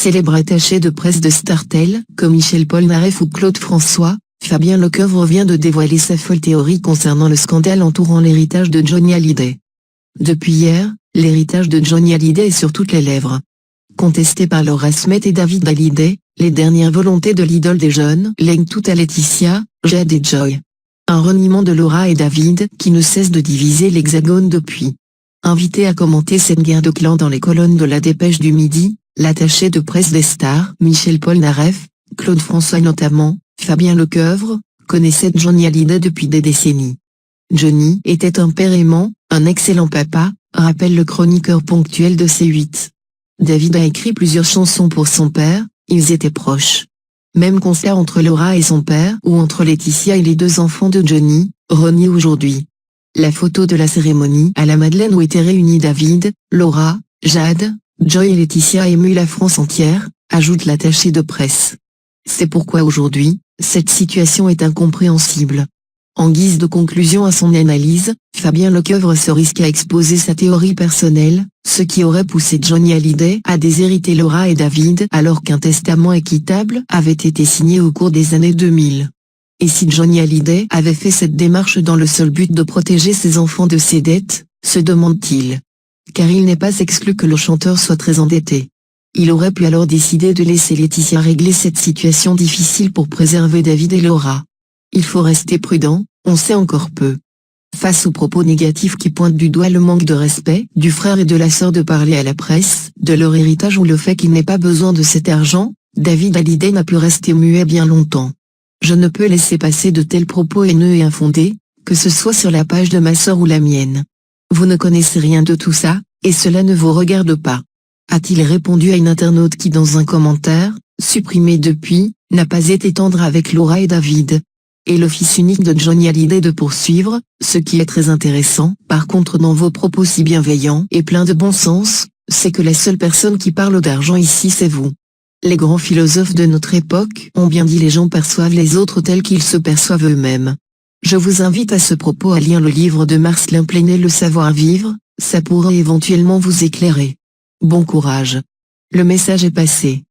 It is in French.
célèbre attaché de presse de Startel, comme Michel Polnareff ou Claude François, Fabien Lecoeuvre vient de dévoiler sa folle théorie concernant le scandale entourant l'héritage de Johnny Hallyday. Depuis hier, l'héritage de Johnny Hallyday est sur toutes les lèvres. Contesté par Laura Smet et David Hallyday, les dernières volontés de l'idole des jeunes lèguent tout à Laetitia, Jade et Joy. Un reniement de Laura et David qui ne cesse de diviser l'Hexagone depuis. Invité à commenter cette guerre de clans dans les colonnes de la Dépêche du Midi, l'attaché de presse des stars, Michel Polnareff, Claude François notamment, Fabien Lecoeuvre, connaissait Johnny Hallyday depuis des décennies. Johnny était un père aimant, un excellent papa, rappelle le chroniqueur ponctuel de C8. David a écrit plusieurs chansons pour son père, ils étaient proches. Même constat entre Laura et son père ou entre Laetitia et les deux enfants de Johnny, renié aujourd'hui. La photo de la cérémonie à la Madeleine où étaient réunis David, Laura, Jade, Joy et Laetitia a ému la France entière, ajoute l'attaché de presse. C'est pourquoi aujourd'hui, cette situation est incompréhensible. En guise de conclusion à son analyse, Fabien Lecoeuvre se risque à exposer sa théorie personnelle, ce qui aurait poussé Johnny Hallyday à déshériter Laura et David alors qu'un testament équitable avait été signé au cours des années 2000. Et si Johnny Hallyday avait fait cette démarche dans le seul but de protéger ses enfants de ses dettes, se demande-t-il. Car il n'est pas exclu que le chanteur soit très endetté. Il aurait pu alors décider de laisser Laetitia régler cette situation difficile pour préserver David et Laura. Il faut rester prudent, on sait encore peu. Face aux propos négatifs qui pointent du doigt le manque de respect du frère et de la sœur de parler à la presse, de leur héritage ou le fait qu'il n'ait pas besoin de cet argent, David Hallyday n'a pu rester muet bien longtemps. Je ne peux laisser passer de tels propos haineux et infondés, que ce soit sur la page de ma sœur ou la mienne. Vous ne connaissez rien de tout ça, et cela ne vous regarde pas. A-t-il répondu à une internaute qui dans un commentaire, supprimé depuis, n'a pas été tendre avec Laura et David. Et le fils unique de Johnny Hallyday de poursuivre, ce qui est très intéressant, par contre dans vos propos si bienveillants et pleins de bon sens, c'est que la seule personne qui parle d'argent ici c'est vous. Les grands philosophes de notre époque ont bien dit les gens perçoivent les autres tels qu'ils se perçoivent eux-mêmes. Je vous invite à ce propos à lire le livre de Marcelin Plenel Le savoir-vivre, ça pourrait éventuellement vous éclairer. Bon courage. Le message est passé.